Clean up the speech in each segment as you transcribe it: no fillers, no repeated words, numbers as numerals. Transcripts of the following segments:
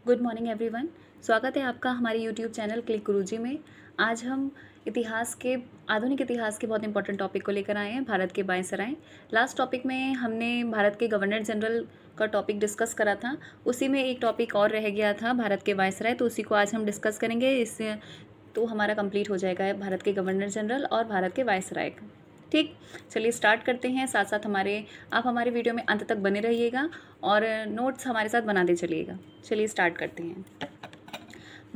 Good morning everyone. स्वागत है आपका हमारे यूट्यूब चैनल क्लिक गुरुजी में। आज हम आधुनिक इतिहास के बहुत इंपॉर्टेंट टॉपिक को लेकर आए हैं, भारत के वायसराय। लास्ट टॉपिक में हमने भारत के गवर्नर जनरल का टॉपिक डिस्कस करा था, उसी में एक टॉपिक और रह गया था भारत के वायसराय, तो उसी को आज हम डिस्कस करेंगे। इससे तो हमारा कंप्लीट हो जाएगा भारत के गवर्नर जनरल और भारत के वायसराय का। ठीक, चलिए स्टार्ट करते हैं। साथ साथ आप हमारे वीडियो में अंत तक बने रहिएगा और नोट्स हमारे साथ बनाते चलिएगा। चलिए स्टार्ट करते हैं।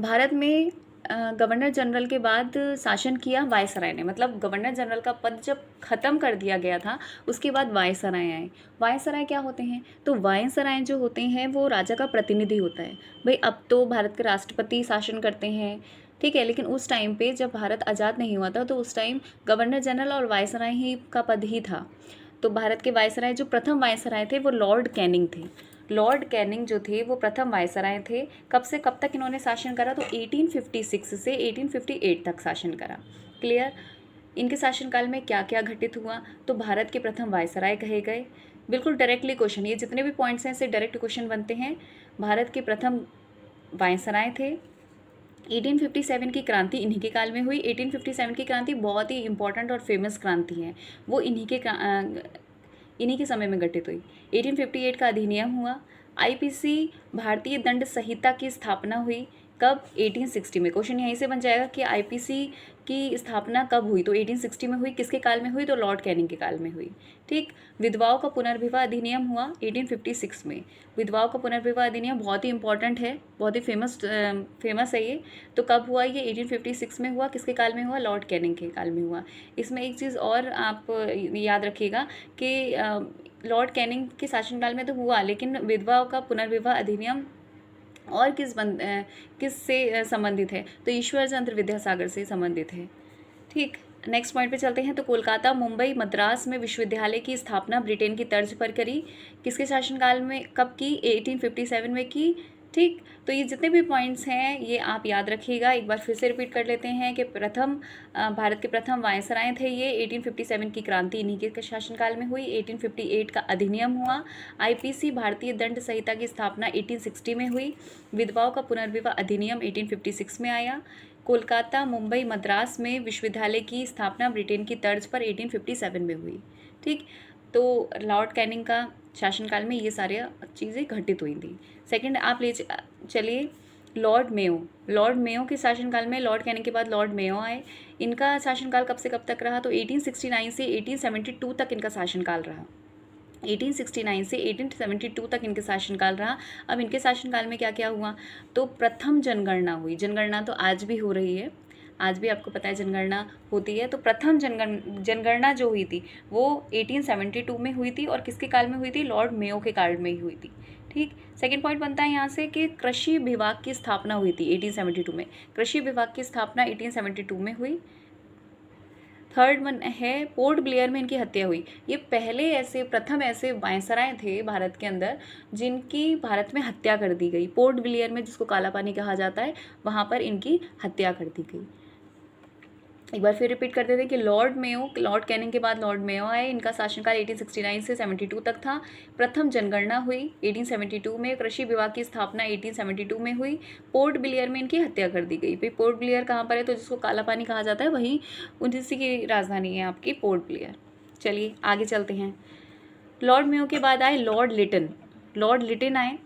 भारत में गवर्नर जनरल के बाद शासन किया वायसराय ने, मतलब गवर्नर जनरल का पद जब ख़त्म कर दिया गया था उसके बाद वायसराय आए। वायसराय क्या होते हैं? तो वायसराय जो होते हैं वो राजा का प्रतिनिधि होता है। भाई अब तो भारत के राष्ट्रपति शासन करते हैं, ठीक है, लेकिन उस टाइम पे जब भारत आज़ाद नहीं हुआ था तो उस टाइम गवर्नर जनरल और वायसराय ही का पद ही था। तो भारत के वायसराय जो प्रथम वायसराय थे वो लॉर्ड कैनिंग थे। लॉर्ड कैनिंग जो थे वो प्रथम वायसराय थे। कब से कब तक इन्होंने शासन करा? तो 1856 से 1858 तक शासन करा। क्लियर? इनके शासनकाल में क्या क्या घटित हुआ? तो भारत के प्रथम वायसराय कहे गए। बिल्कुल डायरेक्टली क्वेश्चन, ये जितने भी पॉइंट्स हैं इससे डायरेक्ट क्वेश्चन बनते हैं। भारत के प्रथम वायसराय थे। 1857 की क्रांति इन्हीं के काल में हुई। 1857 की क्रांति बहुत ही इंपॉर्टेंट और फेमस क्रांति है, वो इन्हीं के समय में घटित हुई। 1858 का अधिनियम हुआ। आईपीसी भारतीय दंड संहिता की स्थापना हुई। कब? 1860 में। क्वेश्चन यहीं से बन जाएगा कि आईपीसी की स्थापना कब हुई? तो 1860 में हुई। किसके काल में हुई? तो लॉर्ड कैनिंग के काल में हुई। ठीक। विधवाओं का पुनर्विवाह अधिनियम हुआ 1856 में। विधवाओं का पुनर्विवाह अधिनियम बहुत ही इंपॉर्टेंट है, बहुत ही फेमस है ये। तो कब हुआ ये? 1856 में हुआ। किसके काल में हुआ? लॉर्ड कैनिंग के काल में हुआ। इसमें एक चीज़ और आप याद रखिएगा कि लॉर्ड कैनिंग के शासनकाल में तो हुआ, लेकिन विधवाओं का पुनर्विवाह अधिनियम और किससे संबंधित है? तो ईश्वर चंद्र विद्यासागर से संबंधित है। ठीक, नेक्स्ट पॉइंट पे चलते हैं। तो कोलकाता, मुंबई, मद्रास में विश्वविद्यालय की स्थापना ब्रिटेन की तर्ज पर करी। किसके शासनकाल में? कब की? 1857 में की। ठीक, तो ये जितने भी पॉइंट्स हैं ये आप याद रखिएगा। एक बार फिर से रिपीट कर लेते हैं कि भारत के प्रथम वायसराय थे ये। 1857 की क्रांति इन्हीं के शासनकाल में हुई। 1858 का अधिनियम हुआ। आईपीसी भारतीय दंड संहिता की स्थापना 1860 में हुई। विधवाओं का पुनर्विवाह अधिनियम 1856 में आया। कोलकाता, मुंबई, मद्रास में विश्वविद्यालय की स्थापना ब्रिटेन की तर्ज पर 1857 में हुई। ठीक, तो लॉर्ड कैनिंग का शासनकाल में ये सारी चीज़ें घटित हुई थी। सेकंड आप चलिए लॉर्ड मेयो। लॉर्ड मेयो के शासनकाल में, लॉर्ड कैनिंग के बाद लॉर्ड मेयो आए। इनका शासनकाल कब से कब तक रहा? तो 1869 से 1872 तक इनका शासनकाल रहा। 1869 से 1872 तक इनके शासनकाल रहा। अब इनके शासनकाल में क्या क्या हुआ? तो प्रथम जनगणना हुई। जनगणना तो आज भी हो रही है, आज भी आपको पता है जनगणना होती है। तो प्रथम जनगणना जो हुई थी वो 1872 में हुई थी। और किसके काल में हुई थी? लॉर्ड मेयो के काल में ही हुई थी। ठीक, सेकंड पॉइंट बनता है यहाँ से कि कृषि विभाग की स्थापना हुई थी 1872 में। कृषि विभाग की स्थापना 1872 में हुई। थर्ड वन है पोर्ट ब्लेयर में इनकी हत्या हुई। ये प्रथम ऐसे वायसराय थे भारत के अंदर जिनकी भारत में हत्या कर दी गई। पोर्ट ब्लेयर में, जिसको काला पानी कहा जाता है, वहाँ पर इनकी हत्या कर दी गई। एक बार फिर रिपीट कर देते हैं कि लॉर्ड कैनिंग के बाद लॉर्ड मेयो आए। इनका शासनकाल 1869 से 72 तक था। प्रथम जनगणना हुई 1872 में। कृषि विभाग की स्थापना 1872 में हुई। पोर्ट ब्लेयर में इनकी हत्या कर दी गई। भाई पोर्ट ब्लेयर कहाँ पर है? तो जिसको काला पानी कहा जाता है वहीं उसी की राजधानी है आपकी पोर्ट ब्लेयर। चलिए आगे चलते हैं। लॉर्ड मेयो के बाद आए लॉर्ड लिटन। लॉर्ड लिटन आए।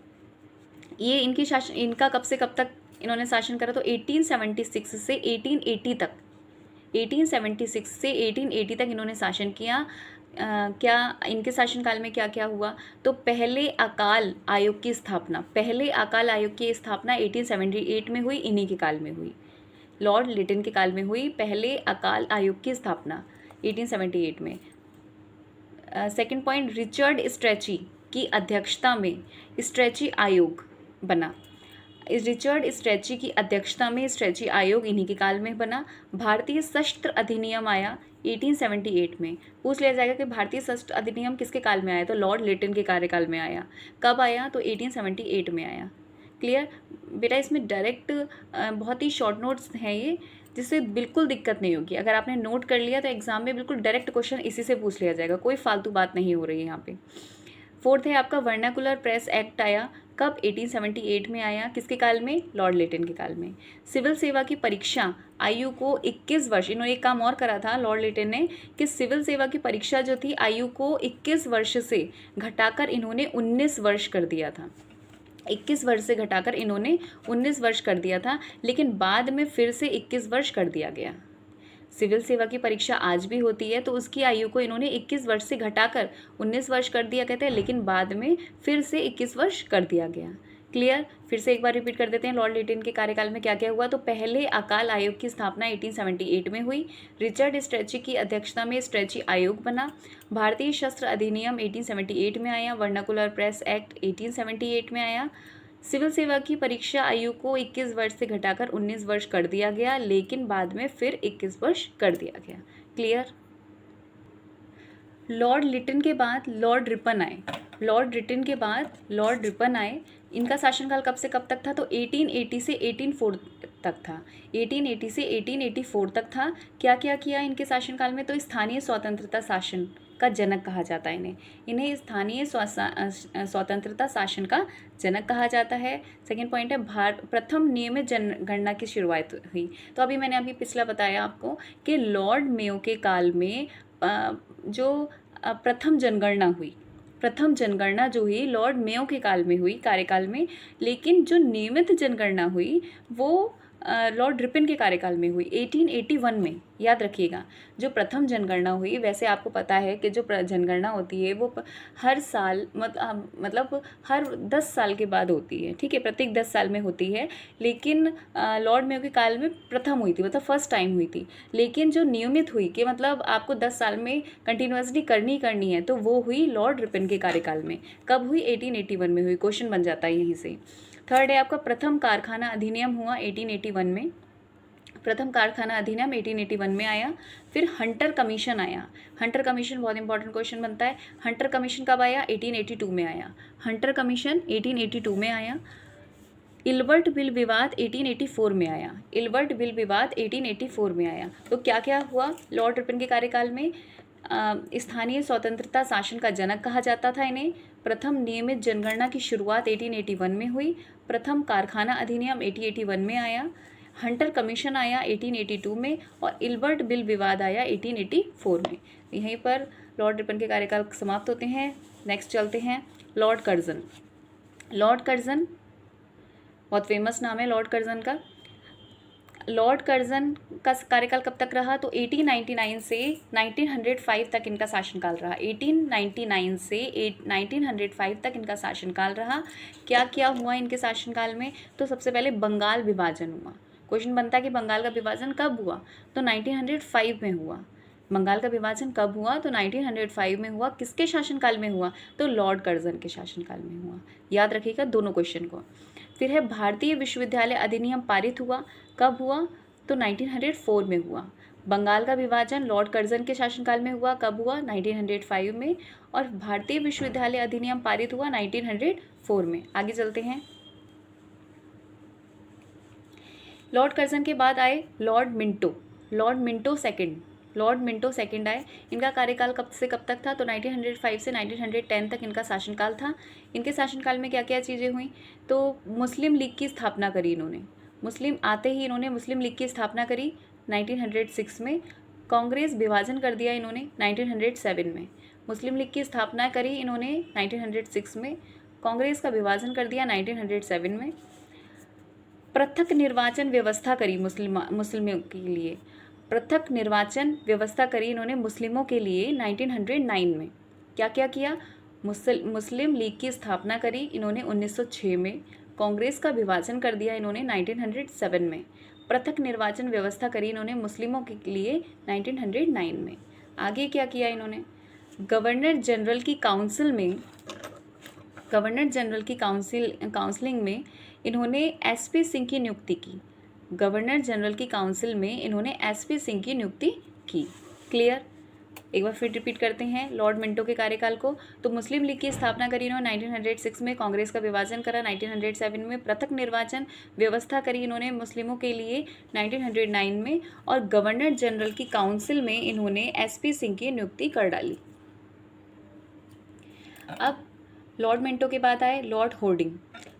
ये इनका कब से कब तक इन्होंने शासन करा? तो 1876 से 1880 तक। 1876 से 1880 तक इन्होंने शासन किया। क्या इनके शासनकाल में क्या क्या हुआ? तो पहले अकाल आयोग की स्थापना 1878 में हुई, इन्हीं के काल में हुई। लॉर्ड लिटन के काल में हुई पहले अकाल आयोग की स्थापना 1878 में। सेकंड पॉइंट, रिचर्ड स्ट्रेची की अध्यक्षता में स्ट्रेची आयोग बना। रिचर्ड स्ट्रेची की अध्यक्षता में स्ट्रेची आयोग इन्हीं के काल में बना। भारतीय सशस्त्र अधिनियम आया 1878 में। पूछ लिया जाएगा कि भारतीय सशस्त्र अधिनियम किसके काल में आया? तो लॉर्ड लिटन के कार्यकाल में आया। कब आया? तो 1878 में आया। क्लियर बेटा? इसमें डायरेक्ट बहुत ही शॉर्ट नोट्स हैं ये, जिससे बिल्कुल दिक्कत नहीं होगी। अगर आपने नोट कर लिया तो एग्जाम में बिल्कुल डायरेक्ट क्वेश्चन इसी से पूछ लिया जाएगा, कोई फालतू बात नहीं हो रही है यहाँ पे। फोर्थ है आपका वर्नाकुलर प्रेस एक्ट आया। कब? 1878 में आया। किसके काल में? लॉर्ड लिटन के काल में। सिविल सेवा की परीक्षा आयु को 21 वर्ष, इन्होंने एक काम और करा था लॉर्ड लिटन ने कि सिविल सेवा की परीक्षा जो थी आयु को 21 वर्ष से घटाकर इन्होंने 19 वर्ष कर दिया था। 21 वर्ष से घटाकर इन्होंने 19 वर्ष कर दिया था, लेकिन बाद में फिर से 21 वर्ष कर दिया गया। सिविल सेवा की परीक्षा आज भी होती है तो उसकी आयु को इन्होंने 21 वर्ष से घटाकर 19 वर्ष कर दिया कहते हैं, लेकिन बाद में फिर से 21 वर्ष कर दिया गया। क्लियर? फिर से एक बार रिपीट कर देते हैं लॉर्ड लिटन के कार्यकाल में क्या क्या हुआ। तो पहले अकाल आयोग की स्थापना 1878 में हुई। रिचर्ड स्ट्रेची की अध्यक्षता में स्ट्रेची आयोग बना। भारतीय शस्त्र अधिनियम 1878 में आया। वर्नाकुलर प्रेस एक्ट 1878 में आया। सिविल सेवा की परीक्षा आयु को 21 वर्ष से घटाकर 19 वर्ष कर दिया गया, लेकिन बाद में फिर 21 वर्ष कर दिया गया। क्लियर? लॉर्ड लिटन के बाद लॉर्ड रिपन आए। लॉर्ड लिटन के बाद लॉर्ड रिपन आए। इनका शासनकाल कब से कब तक था? तो 1880 से 1804 तक था। 1880 से 1884 तक था। क्या क्या किया इनके शासनकाल में? तो स्थानीय स्वतंत्रता शासन का जनक कहा जाता है इन्हें स्थानीय स्वतंत्रता शासन का जनक कहा जाता है। सेकेंड पॉइंट है प्रथम नियमित जनगणना की शुरुआत हुई। तो अभी मैंने पिछला बताया आपको कि लॉर्ड मेयो के काल में जो प्रथम जनगणना जो हुई लॉर्ड मेयो के काल में हुई, कार्यकाल में, लेकिन जो नियमित जनगणना हुई वो लॉर्ड रिपन के कार्यकाल में हुई 1881 में। याद रखिएगा, जो प्रथम जनगणना हुई, वैसे आपको पता है कि जो जनगणना होती है वो हर साल मतलब हर 10 साल के बाद होती है, ठीक है, प्रत्येक 10 साल में होती है, लेकिन लॉर्ड मेयो के काल में प्रथम हुई थी, मतलब फर्स्ट टाइम हुई थी। लेकिन जो नियमित हुई कि मतलब आपको 10 साल में कंटिन्यूसली करनी है, तो वो हुई लॉर्ड रिपन के कार्यकाल में। कब हुई? 1881 में हुई। क्वेश्चन बन जाता है यहीं से। थर्ड है आपका प्रथम कारखाना अधिनियम हुआ 1881 में। प्रथम कारखाना अधिनियम 1881 में आया। फिर हंटर कमीशन आया। हंटर कमीशन बहुत इंपॉर्टेंट क्वेश्चन बनता है। हंटर कमीशन कब आया? 1882 में आया। हंटर कमीशन 1882 में आया। इल्बर्ट बिल विवाद 1884 में आया। इल्बर्ट बिल विवाद 1884 में आया। तो क्या क्या हुआ लॉर्ड रिपन के कार्यकाल में? स्थानीय स्वतंत्रता शासन का जनक कहा जाता था इन्हें। प्रथम नियमित जनगणना की शुरुआत 1881 में हुई। प्रथम कारखाना अधिनियम 1881 में आया। हंटर कमीशन आया 1882 में और इल्बर्ट बिल विवाद आया 1884 में। यहीं पर लॉर्ड रिपन के कार्यकाल समाप्त होते हैं। नेक्स्ट चलते हैं लॉर्ड कर्जन। लॉर्ड कर्जन बहुत फेमस नाम है लॉर्ड कर्जन का। लॉर्ड कर्जन का कार्यकाल कब तक रहा? तो 1899 से 1905 तक इनका शासनकाल रहा। 1899 से 1905 तक इनका शासनकाल रहा। क्या क्या हुआ इनके शासनकाल में? तो सबसे पहले बंगाल विभाजन हुआ। क्वेश्चन बनता है कि बंगाल का विभाजन कब हुआ? तो 1905 में हुआ। बंगाल का विभाजन कब हुआ? तो 1905 में हुआ। किसके शासनकाल में हुआ? तो लॉर्ड कर्जन के शासनकाल में हुआ। याद रखिएगा दोनों क्वेश्चन को। फिर है भारतीय विश्वविद्यालय अधिनियम पारित हुआ। कब हुआ? तो 1904 में हुआ। बंगाल का विभाजन लॉर्ड कर्जन के शासनकाल में हुआ। कब हुआ? 1905 में। और भारतीय विश्वविद्यालय अधिनियम पारित हुआ 1904 में। आगे चलते हैं। लॉर्ड कर्जन के बाद आए Lord Minto. Lord Minto second आए। इनका कार्यकाल कब से कब तक था? तो 1905 से 1910 तक इनका शासनकाल था। इनके शासनकाल में क्या क्या चीज़ें हुई? तो मुस्लिम लीग की स्थापना करी इन्होंने। मुस्लिम आते ही इन्होंने मुस्लिम लीग की स्थापना करी 1906 में। कांग्रेस विभाजन कर दिया इन्होंने 1907 में। मुस्लिम लीग की स्थापना करी इन्होंने 1906 में। कांग्रेस का विभाजन कर दिया 1907 में। पृथक निर्वाचन व्यवस्था करी मुस्लिमों के लिए। पृथक निर्वाचन व्यवस्था करी इन्होंने मुस्लिमों के लिए 1909 में। क्या क्या किया? मुस्लिम लीग की स्थापना करी इन्होंने 1906 में। कांग्रेस का विभाजन कर दिया इन्होंने 1907 में। पृथक निर्वाचन व्यवस्था करी इन्होंने मुस्लिमों के लिए 1909 में। आगे क्या किया इन्होंने? गवर्नर जनरल की काउंसिलिंग में इन्होंने एसपी सिंह की नियुक्ति की। गवर्नर जनरल की काउंसिल में इन्होंने एसपी सिंह की नियुक्ति की। क्लियर? एक बार फिर रिपीट करते हैं लॉर्ड मिंटो के कार्यकाल को। तो मुस्लिम लीग की स्थापना करी इन्होंने 1906 में। कांग्रेस का विभाजन करा 1907 में। पृथक निर्वाचन व्यवस्था करी इन्होंने मुस्लिमों के लिए 1909 में। और गवर्नर जनरल की काउंसिल में इन्होंने एसपी सिंह की नियुक्ति कर डाली। अब लॉर्ड मिंटो के बाद आए लॉर्ड होर्डिंग।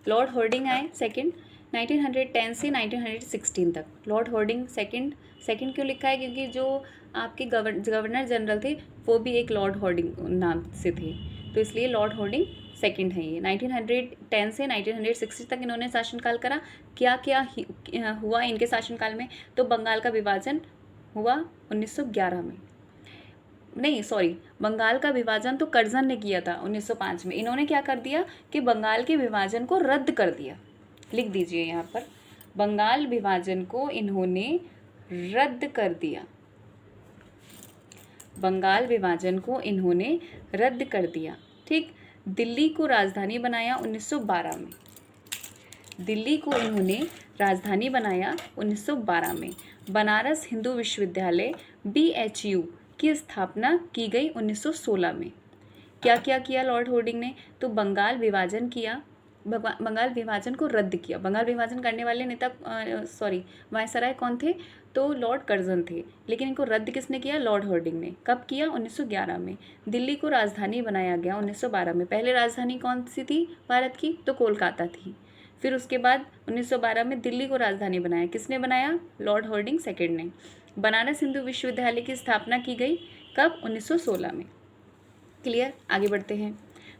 लॉर्ड होर्डिंग आए सेकंड 1910 से 1916 तक। लॉर्ड होर्डिंग सेकंड सेकंड क्यों लिखा है, क्योंकि जो आपके गवर्नर जनरल थे वो भी एक लॉर्ड होर्डिंग नाम से थे, तो इसलिए लॉर्ड होर्डिंग सेकंड है ये। 1910 से 1960 तक इन्होंने शासनकाल करा। क्या क्या हुआ इनके शासनकाल में, तो बंगाल का विभाजन हुआ 1911 में, नहीं सॉरी, बंगाल का विभाजन तो कर्जन ने किया था 1905 में। इन्होंने क्या कर दिया कि बंगाल के विभाजन को रद्द कर दिया। लिख दीजिए यहाँ पर, बंगाल विभाजन को इन्होंने रद्द कर दिया। बंगाल विभाजन को इन्होंने रद्द कर दिया। ठीक। दिल्ली को राजधानी बनाया 1912 में। दिल्ली को इन्होंने राजधानी बनाया 1912 में। बनारस हिंदू विश्वविद्यालय BHU की स्थापना की गई 1916 में। क्या क्या किया लॉर्ड होर्डिंग ने, तो बंगाल विभाजन किया, बंगाल विभाजन को रद्द किया। बंगाल विभाजन करने वाले नेता वायसराय कौन थे, तो लॉर्ड कर्जन थे, लेकिन इनको रद्द किसने किया, लॉर्ड होर्डिंग ने। कब किया, 1911 में। दिल्ली को राजधानी बनाया गया 1912 में। पहले राजधानी कौन सी थी भारत की, तो कोलकाता थी। फिर उसके बाद 1912 में दिल्ली को राजधानी बनाया, किसने बनाया, लॉर्ड होर्डिंग सेकेंड ने। बनारस हिंदू विश्वविद्यालय की स्थापना की गई कब, 1916 में। क्लियर, आगे बढ़ते हैं।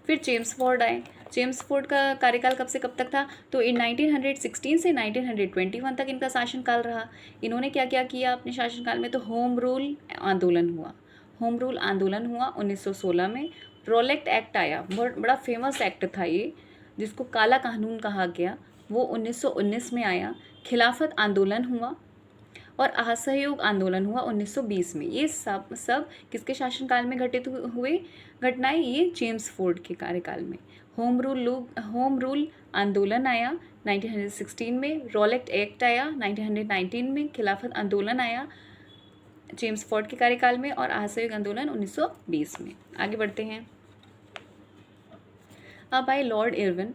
फिर जेम्स फोर्ड आए। जेम्स फोर्ड का कार्यकाल कब से कब तक था, तो इन 1916 से 1921 तक इनका शासनकाल रहा। इन्होंने क्या क्या किया अपने शासनकाल में, तो होम रूल आंदोलन हुआ। होम रूल आंदोलन हुआ 1916 में। रोलेक्ट एक्ट आया, बड़ा फेमस एक्ट था ये, जिसको काला कानून कहा गया, वो 1919 में आया। खिलाफत आंदोलन हुआ और असहयोग आंदोलन हुआ 1920 में। ये सब किसके शासनकाल में घटित हुए घटनाएं, ये जेम्स फोर्ड के कार्यकाल में। होम रूल आंदोलन आया 1916 में। रोलेक्ट एक्ट आया 1919 में। खिलाफत आंदोलन आया जेम्स फोर्ड के कार्यकाल में, और असहयोग आंदोलन 1920 में। आगे बढ़ते हैं। अब आए लॉर्ड इरविन।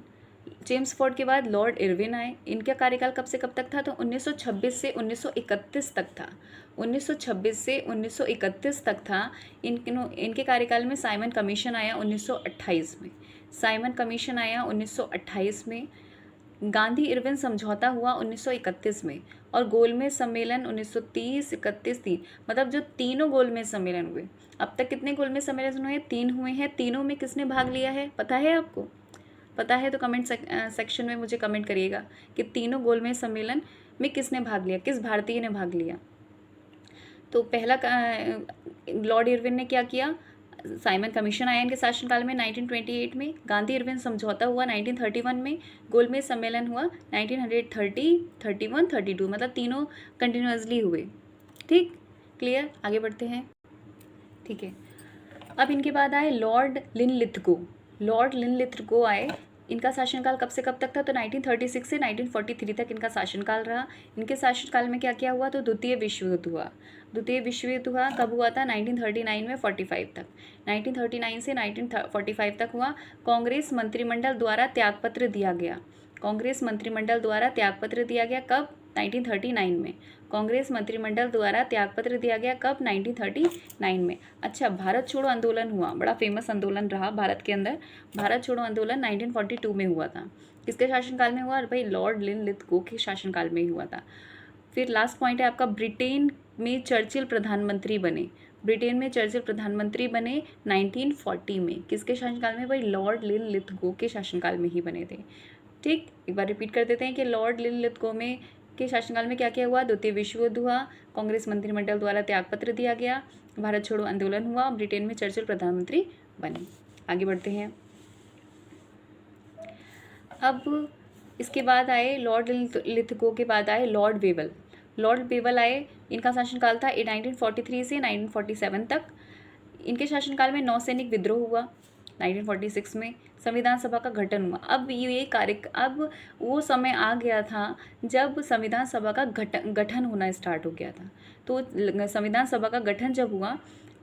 जेम्स फोर्ड के बाद लॉर्ड इरविन आए। इनका कार्यकाल कब से कब तक था, तो 1926 से 1931 तक था। 1926 से 1931 तक था। इनके कार्यकाल में साइमन कमीशन आया 1928 में। साइमन कमीशन आया 1928 में। गांधी इरविन समझौता हुआ 1931 में, और गोलमेज सम्मेलन 1930, 31, 3, मतलब जो तीनों गोलमेज सम्मेलन हुए। अब तक कितने गोलमेज सम्मेलन हुए, 3 हुए हैं। तीनों में किसने भाग लिया है, पता है आपको? पता है तो कमेंट सेक्शन में मुझे कमेंट करिएगा कि तीनों गोलमेज सम्मेलन में किसने भाग लिया, किस भारतीय ने भाग लिया। तो पहला लॉर्ड इरविन ने क्या किया, साइमन कमीशन आया इनके शासनकाल में 1928 में। गांधी इरविन समझौता हुआ 1931 में। गोलमेज सम्मेलन हुआ 1930, 31, 32, मतलब तीनों कंटिन्यूसली हुए। ठीक, क्लियर, आगे बढ़ते हैं। ठीक है, अब इनके बाद आए लॉर्ड लिनलिथगो। लॉर्ड लिनलिथगो आए। इनका शासनकाल कब से कब तक था, तो 1936 से 1943 तक इनका शासनकाल रहा। इनके शासनकाल में क्या क्या हुआ, तो द्वितीय विश्व युद्ध हुआ। द्वितीय विश्व युद्ध हुआ कब हुआ था, 1939 में 45 तक। 1939 से 1945 तक हुआ। कांग्रेस मंत्रिमंडल द्वारा त्यागपत्र दिया गया। कांग्रेस मंत्रिमंडल द्वारा त्यागपत्र दिया गया कब, 1939 में। कांग्रेस मंत्रिमंडल द्वारा त्यागपत्र दिया गया कब, 1939 में। अच्छा, भारत छोड़ो आंदोलन हुआ, बड़ा फेमस आंदोलन रहा भारत के अंदर। भारत छोड़ो आंदोलन 1942 में हुआ था। किसके शासनकाल में हुआ, भाई लॉर्ड लिनलिथगो के शासनकाल में ही हुआ था। फिर लास्ट पॉइंट है आपका, ब्रिटेन में चर्चिल प्रधानमंत्री बने। ब्रिटेन में चर्चिल प्रधानमंत्री बने 1940 में। किसके शासनकाल में, भाई लॉर्ड लिनलिथगो के शासनकाल में ही बने थे। ठीक, एक बार रिपीट कर देते हैं कि लॉर्ड लिनलिथगो में के शासनकाल में क्या क्या हुआ, द्वितीय विश्व युद्ध हुआ, कांग्रेस मंत्रिमंडल द्वारा त्यागपत्र दिया गया, भारत छोड़ो आंदोलन हुआ, ब्रिटेन में चर्चिल प्रधानमंत्री बने। आगे बढ़ते हैं। अब इसके बाद आए लॉर्ड लिनलिथगो के बाद आए लॉर्ड वेवल। लॉर्ड वेवल आए। इनका शासनकाल था 1943 से 1947 तक। इनके शासनकाल में नौसैनिक विद्रोह हुआ 1946 में। संविधान सभा का गठन हुआ। अब वो समय आ गया था जब संविधान सभा का गठन होना स्टार्ट हो गया था। तो संविधान सभा का गठन जब हुआ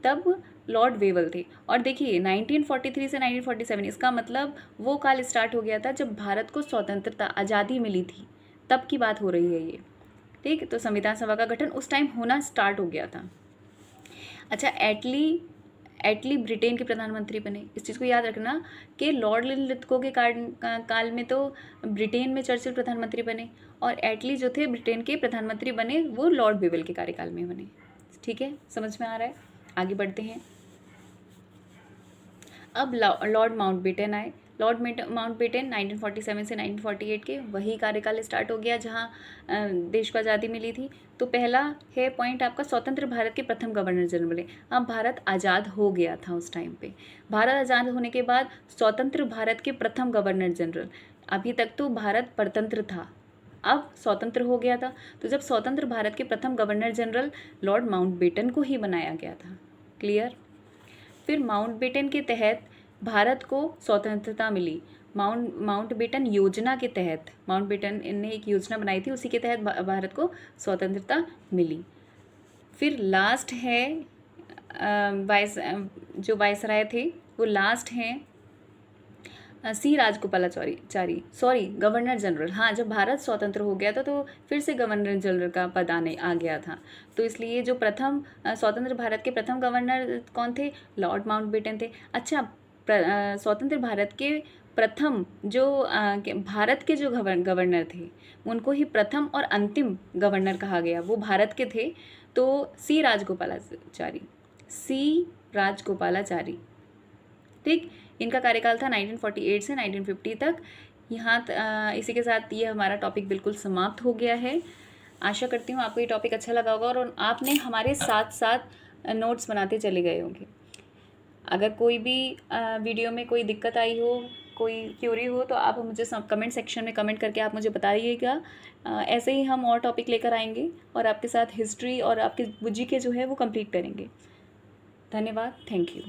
तब लॉर्ड वेवल थे। और देखिए 1943 से 1947, इसका मतलब वो काल स्टार्ट हो गया था जब भारत को स्वतंत्रता, आज़ादी मिली थी, तब की बात हो रही है ये। ठीक, तो संविधान सभा का गठन उस टाइम होना स्टार्ट हो गया था। अच्छा, एटली ब्रिटेन के प्रधानमंत्री बने। इस चीज़ को याद रखना कि लॉर्ड लिथगो के काल में तो ब्रिटेन में चर्चिल प्रधानमंत्री बने, और एटली जो थे ब्रिटेन के प्रधानमंत्री बने, वो लॉर्ड बिवेल के कार्यकाल में बने। ठीक है, समझ में आ रहा है? आगे बढ़ते हैं। अब लॉर्ड माउंटबेटन आए। लॉर्ड माउंटबेटन 1947 से 1948 के वही कार्यकाल स्टार्ट हो गया जहाँ देश को आज़ादी मिली थी। तो पहला है पॉइंट आपका, स्वतंत्र भारत के प्रथम गवर्नर जनरल बने। अब भारत आज़ाद हो गया था उस टाइम पे। भारत आज़ाद होने के बाद स्वतंत्र भारत के प्रथम गवर्नर जनरल। अभी तक तो भारत परतंत्र था, अब स्वतंत्र हो गया था। तो जब स्वतंत्र भारत के प्रथम गवर्नर जनरल लॉर्ड माउंटबेटन को ही बनाया गया था। क्लियर? फिर माउंटबेटन के तहत भारत को स्वतंत्रता मिली। माउंटबेटन योजना के तहत माउंटबेटन ने एक योजना बनाई थी, उसी के तहत भारत को स्वतंत्रता मिली। फिर लास्ट है जो वायसराय थे वो लास्ट हैं सी राजगोपालाचारी, सॉरी गवर्नर जनरल। हाँ, जब भारत स्वतंत्र हो गया था तो फिर से गवर्नर जनरल का पद आ गया था। तो इसलिए जो प्रथम स्वतंत्र भारत के प्रथम गवर्नर कौन थे? लॉर्ड माउंटबेटन थे। अच्छा, स्वतंत्र भारत के प्रथम जो भारत के जो गवर्नर थे उनको ही प्रथम और अंतिम गवर्नर कहा गया, वो भारत के थे। तो सी राजगोपालाचारी, ठीक, इनका कार्यकाल था 1948 से 1950 तक। यहाँ इसी के साथ ये हमारा टॉपिक बिल्कुल समाप्त हो गया है। आशा करती हूँ आपको ये टॉपिक अच्छा लगा होगा और आपने हमारे साथ साथ नोट्स बनाते चले गए होंगे। अगर कोई भी वीडियो में कोई दिक्कत आई हो, कोई क्यूरी हो, तो आप मुझे कमेंट सेक्शन में कमेंट करके आप मुझे बताइएगा। ऐसे ही हम और टॉपिक लेकर आएंगे और आपके साथ हिस्ट्री और आपके बुजी के जो है वो कंप्लीट करेंगे। धन्यवाद, थैंक यू।